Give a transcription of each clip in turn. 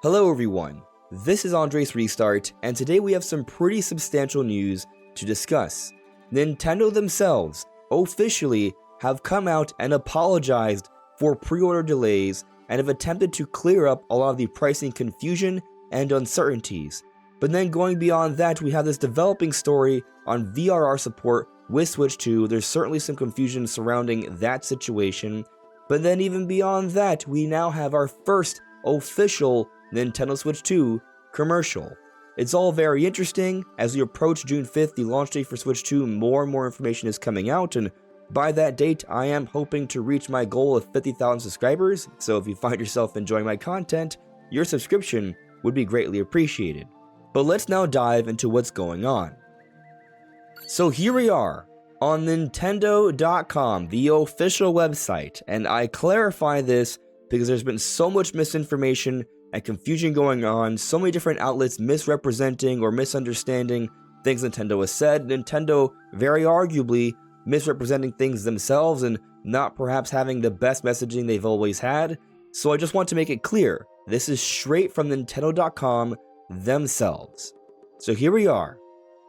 Hello everyone, this is AndresRestart, and today we have some pretty substantial news to discuss. Nintendo themselves officially have come out and apologized for pre-order delays and have attempted to clear up a lot of the pricing confusion and uncertainties. But then going beyond that, we have this developing story on VRR support with Switch 2. There's certainly some confusion surrounding that situation. But then even beyond that, we now have our first official Nintendo Switch 2 commercial. It's all very interesting. As we approach June 5th, the launch date for Switch 2, more and more information is coming out, and by that date, I am hoping to reach my goal of 50,000 subscribers, so if you find yourself enjoying my content, your subscription would be greatly appreciated. But let's now dive into what's going on. So here we are, on Nintendo.com, the official website, and I clarify this because there's been so much misinformation and confusion going on, so many different outlets misrepresenting or misunderstanding things Nintendo has said, Nintendo very arguably misrepresenting things themselves and not perhaps having the best messaging they've always had. So I just want to make it clear, this is straight from Nintendo.com themselves. So here we are.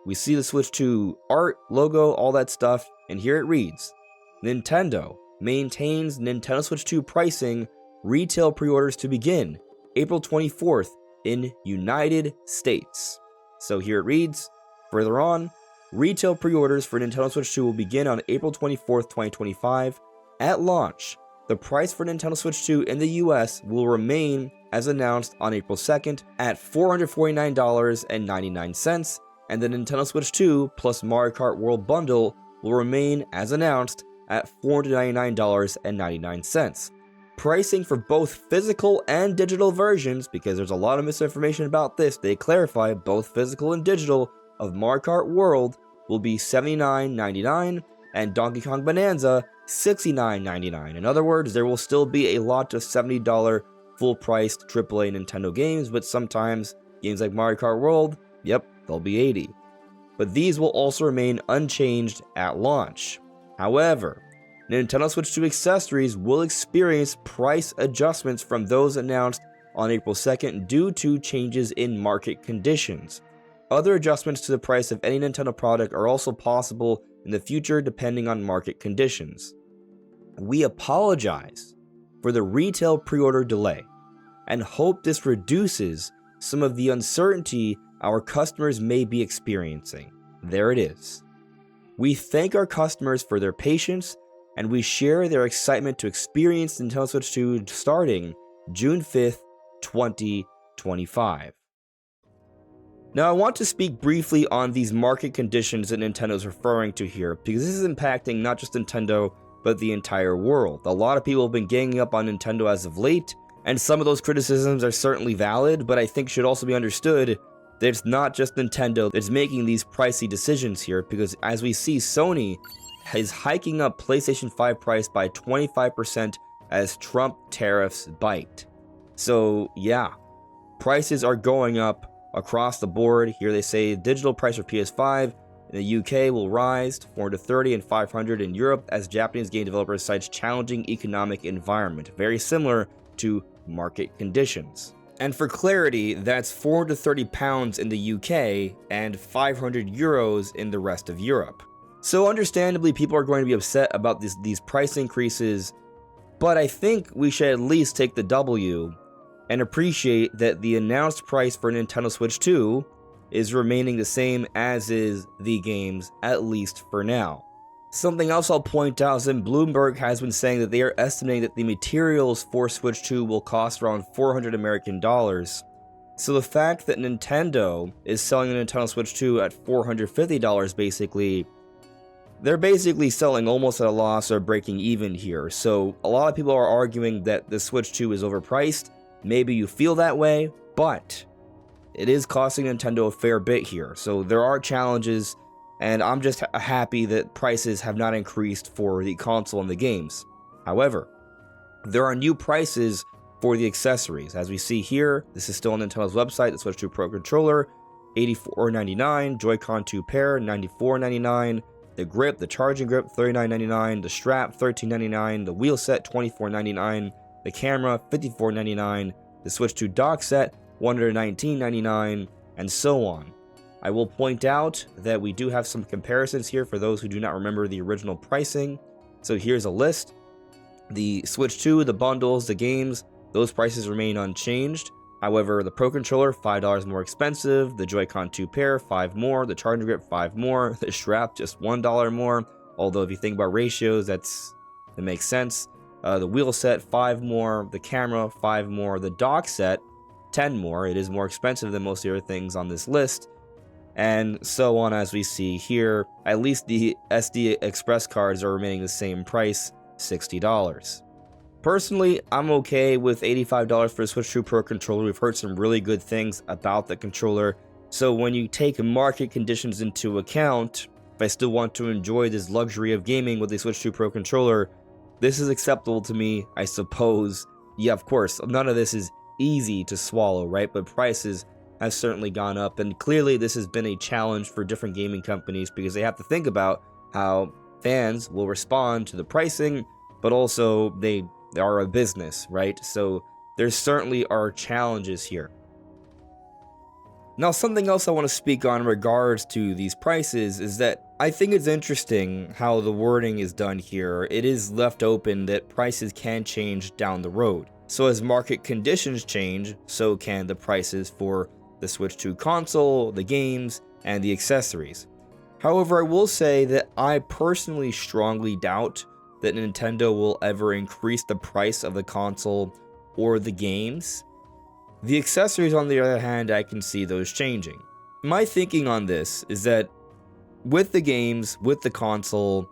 We see the Switch 2 art, logo, all that stuff, and here it reads, Nintendo maintains Nintendo Switch 2 pricing, retail pre-orders to begin April 24th in United States. So here it reads, further on, retail pre-orders for Nintendo Switch 2 will begin on April 24th, 2025. At launch, the price for Nintendo Switch 2 in the US will remain as announced on April 2nd at $449.99, and the Nintendo Switch 2 plus Mario Kart World Bundle will remain as announced at $499.99. Pricing for both physical and digital versions, because there's a lot of misinformation about this, they clarify both physical and digital of Mario Kart World will be $79.99 and Donkey Kong Bonanza $69.99. In other words, there will still be a lot of $70 full-priced AAA Nintendo games, but sometimes games like Mario Kart World, yep, they'll be $80. But these will also remain unchanged at launch. However, Nintendo Switch 2 accessories will experience price adjustments from those announced on April 2nd due to changes in market conditions. Other adjustments to the price of any Nintendo product are also possible in the future depending on market conditions. We apologize for the retail pre-order delay and hope this reduces some of the uncertainty our customers may be experiencing. There it is. We thank our customers for their patience, and we share their excitement to experience Nintendo Switch 2 starting June 5th, 2025. Now I want to speak briefly on these market conditions that Nintendo is referring to here, because this is impacting not just Nintendo, but the entire world. A lot of people have been ganging up on Nintendo as of late, and some of those criticisms are certainly valid, but I think should also be understood that it's not just Nintendo that's making these pricey decisions here, because as we see, Sony is hiking up PlayStation 5 price by 25% as Trump tariffs bite. So yeah, prices are going up across the board. Here they say digital price for PS5 in the UK will rise to $430 and $500 in Europe as Japanese game developers cites challenging economic environment, very similar to market conditions. And for clarity, that's £430 in the UK and 500 euros in the rest of Europe. So understandably, people are going to be upset about these price increases, but I think we should at least take the W and appreciate that the announced price for Nintendo Switch 2 is remaining the same as is the games, at least for now. Something else I'll point out is that Bloomberg has been saying that they are estimating that the materials for Switch 2 will cost around $400 American dollars. So the fact that Nintendo is selling the Nintendo Switch 2 at $450 basically, they're basically selling almost at a loss or breaking even here. So a lot of people are arguing that the Switch 2 is overpriced. Maybe you feel that way, but it is costing Nintendo a fair bit here. So there are challenges, and I'm just happy that prices have not increased for the console and the games. However, there are new prices for the accessories. As we see here, this is still on Nintendo's website, the Switch 2 Pro Controller, $84.99, Joy-Con 2 pair, $94.99, the grip, the charging grip, $39.99, the strap, $13.99, the wheel set, $24.99, the camera, $54.99, the Switch 2 dock set, $119.99, and so on. I will point out that we do have some comparisons here for those who do not remember the original pricing. So here's a list. The Switch 2, the bundles, the games, those prices remain unchanged. However, the Pro Controller, $5 more expensive, the Joy-Con 2 pair, $5 more, the charging grip, $5 more, the strap, just $1 more. Although if you think about ratios, that makes sense. The wheel set, $5 more, the camera, $5 more, the dock set, $10 more. It is more expensive than most of the other things on this list. And so on as we see here. At least the SD Express cards are remaining the same price, $60. Personally, I'm okay with $85 for the Switch 2 Pro Controller. We've heard some really good things about the controller. So when you take market conditions into account, if I still want to enjoy this luxury of gaming with the Switch 2 Pro Controller, this is acceptable to me, I suppose. Yeah, of course, none of this is easy to swallow, right? But prices have certainly gone up, and clearly this has been a challenge for different gaming companies because they have to think about how fans will respond to the pricing, but also they are a business, right? So there certainly are challenges here. Now, something else I want to speak on in regards to these prices is that I think it's interesting how the wording is done here. It is left open that prices can change down the road. So as market conditions change, so can the prices for the Switch 2 console, the games, and the accessories. However, I will say that I personally strongly doubt that Nintendo will ever increase the price of the console or the games. The accessories, on the other hand, I can see those changing. My thinking on this is that with the games, with the console,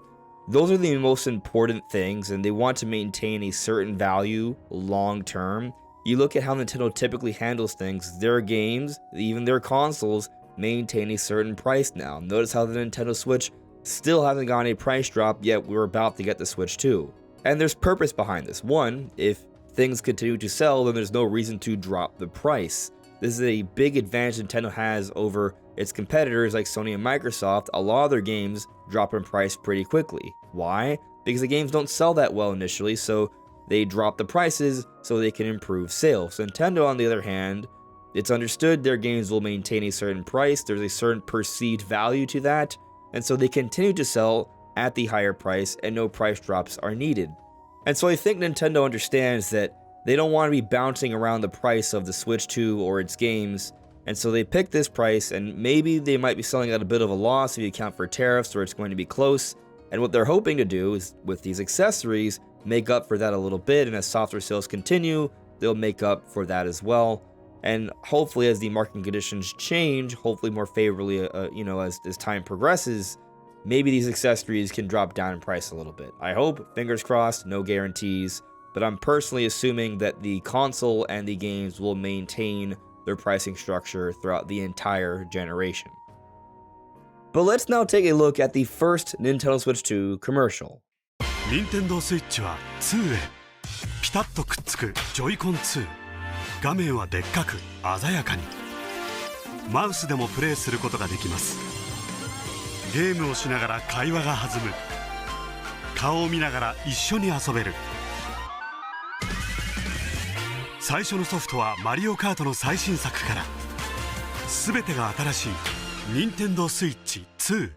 those are the most important things, and they want to maintain a certain value long term. You look at how Nintendo typically handles things, their games, even their consoles, maintain a certain price now. Notice how the Nintendo Switch still hasn't gotten a price drop, yet we're about to get the Switch 2. And there's purpose behind this. One, if things continue to sell, then there's no reason to drop the price. This is a big advantage Nintendo has over its competitors like Sony and Microsoft. A lot of their games drop in price pretty quickly. Why? Because the games don't sell that well initially, so they drop the prices so they can improve sales. Nintendo, on the other hand, it's understood their games will maintain a certain price, there's a certain perceived value to that, and so they continue to sell at the higher price and no price drops are needed. And so I think Nintendo understands that they don't want to be bouncing around the price of the Switch 2 or its games, and so they pick this price, and maybe they might be selling at a bit of a loss if you account for tariffs, or it's going to be close. And what they're hoping to do is, with these accessories, make up for that a little bit, and as software sales continue, they'll make up for that as well. And hopefully as the market conditions change, hopefully more favorably, as time progresses, maybe these accessories can drop down in price a little bit. I hope, fingers crossed, no guarantees, but I'm personally assuming that the console and the games will maintain their pricing structure throughout the entire generation. But let's now take a look at the first Nintendo Switch 2 commercial. Nintendo Switch は2へピタッとくっつくジョイコン2画面はでっかく鮮やかにマウスでもプレイすることができますゲームをしながら会話が弾む顔を見ながら一緒に遊べる最初のソフトはマリオカートの最新作から全てが新しい Nintendo Switch 2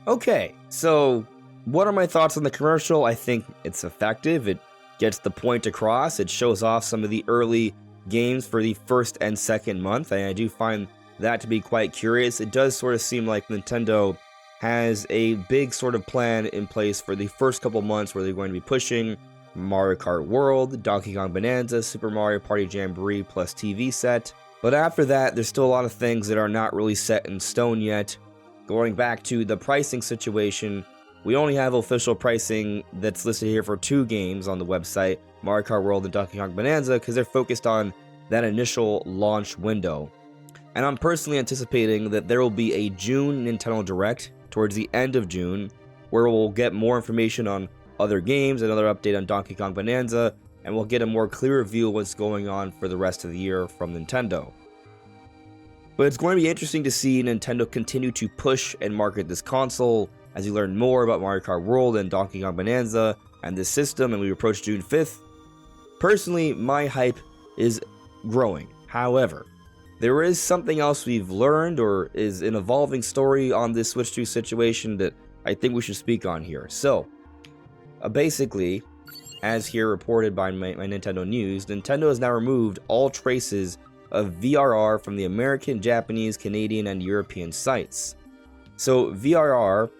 Okay, so what are my thoughts on the commercial? I think it's effective. It gets the point across. It shows off some of the early games for the first and second month, and I do find that to be quite curious. It does sort of seem like Nintendo has a big sort of plan in place for the first couple months where they're going to be pushing Mario Kart World, Donkey Kong Bonanza, Super Mario Party Jamboree plus TV set. But after that, there's still a lot of things that are not really set in stone yet. Going back to the pricing situation, we only have official pricing that's listed here for 2 games on the website, Mario Kart World and Donkey Kong Bonanza, because they're focused on that initial launch window. And I'm personally anticipating that there will be a June Nintendo Direct towards the end of June, where we'll get more information on other games, another update on Donkey Kong Bonanza, and we'll get a more clearer view of what's going on for the rest of the year from Nintendo. But it's going to be interesting to see Nintendo continue to push and market this console as we learn more about Mario Kart World and Donkey Kong Bonanza and this system, and we approach June 5th. Personally, my hype is growing. However, there is something else we've learned, or is an evolving story on this Switch 2 situation that I think we should speak on here. So, basically, as here reported by my Nintendo News, Nintendo has now removed all traces of VRR from the American, Japanese, Canadian, and European sites. So, VRR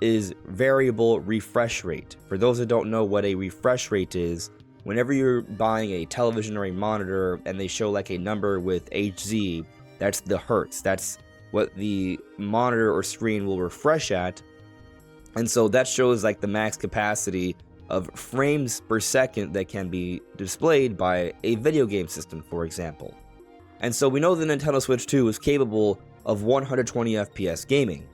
is variable refresh rate. For those that don't know what a refresh rate is, whenever you're buying a television or a monitor and they show like a number with HZ, that's the hertz. That's what the monitor or screen will refresh at. And so that shows like the max capacity of frames per second that can be displayed by a video game system, for example. And so we know the Nintendo Switch 2 is capable of 120 FPS gaming.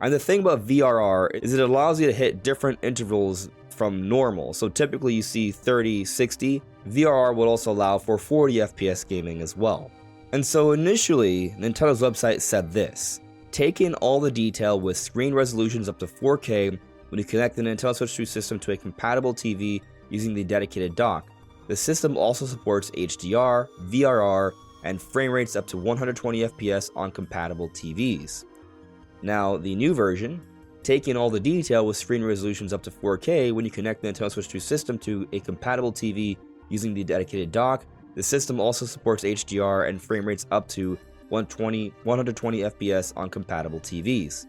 And the thing about VRR is it allows you to hit different intervals from normal. So typically you see 30, 60. VRR would also allow for 40 FPS gaming as well. And so initially, Nintendo's website said this: take in all the detail with screen resolutions up to 4K when you connect the Nintendo Switch 2 system to a compatible TV using the dedicated dock. The system also supports HDR, VRR, and frame rates up to 120 FPS on compatible TVs. Now, the new version, take in all the detail with screen resolutions up to 4K when you connect the Nintendo Switch 2 system to a compatible TV using the dedicated dock. The system also supports HDR and frame rates up to 120 FPS on compatible TVs.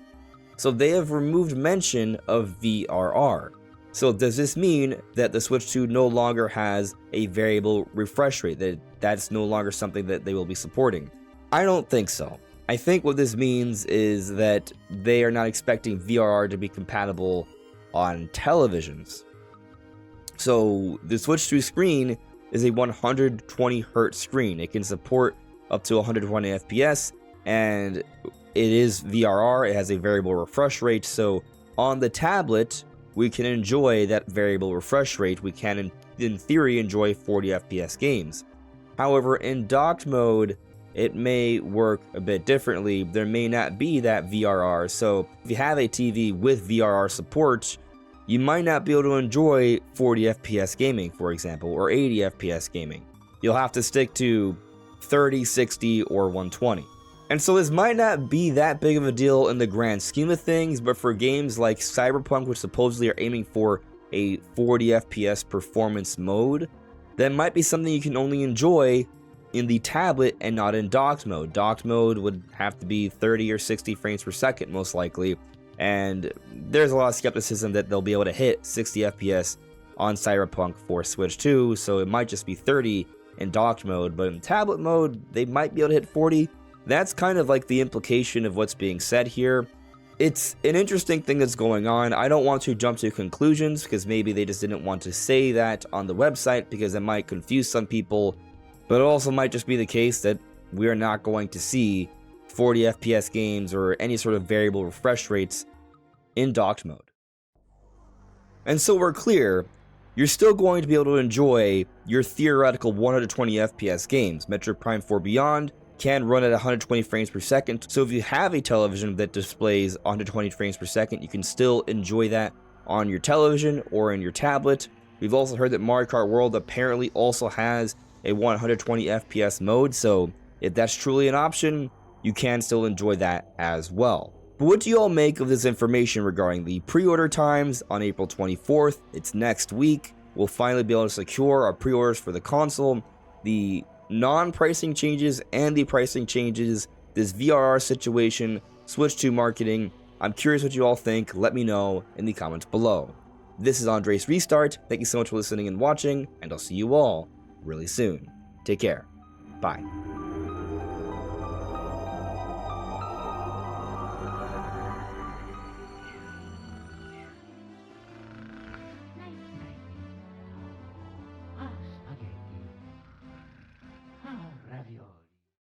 So they have removed mention of VRR. So does this mean that the Switch 2 no longer has a variable refresh rate, that that's no longer something that they will be supporting? I don't think so. I think what this means is that they are not expecting VRR to be compatible on televisions. So the Switch 2 screen is a 120 Hz screen. It can support up to 120 FPS, and it is VRR. It has a variable refresh rate. So on the tablet, we can enjoy that variable refresh rate. We can, in theory, enjoy 40 FPS games. However, in docked mode, it may work a bit differently. There may not be that VRR. So if you have a TV with VRR support, you might not be able to enjoy 40 FPS gaming, for example, or 80 FPS gaming. You'll have to stick to 30, 60, or 120. And so this might not be that big of a deal in the grand scheme of things, but for games like Cyberpunk, which supposedly are aiming for a 40 FPS performance mode, that might be something you can only enjoy in the tablet and not in docked mode. Docked mode would have to be 30 or 60 frames per second, most likely, and there's a lot of skepticism that they'll be able to hit 60 FPS on Cyberpunk for Switch 2, so it might just be 30 in docked mode, but in tablet mode, they might be able to hit 40. That's kind of like the implication of what's being said here. It's an interesting thing that's going on. I don't want to jump to conclusions, because maybe they just didn't want to say that on the website, because it might confuse some people. But it also might just be the case that we are not going to see 40 FPS games or any sort of variable refresh rates in docked mode. And so we're clear, you're still going to be able to enjoy your theoretical 120 FPS games. Metroid Prime 4 Beyond can run at 120 frames per second, so if you have a television that displays 120 frames per second, you can still enjoy that on your television or in your tablet. We've also heard that Mario Kart World apparently also has a 120 FPS mode, so if that's truly an option, you can still enjoy that as well. But what do you all make of this information regarding the pre-order times on April 24th? It's next week. We'll finally be able to secure our pre-orders for the console. The non-pricing changes and the pricing changes, this VRR situation, Switch 2 marketing. I'm curious what you all think. Let me know in the comments below. This is AndresRestart. Thank you so much for listening and watching, and I'll see you all really soon. Take care. Bye.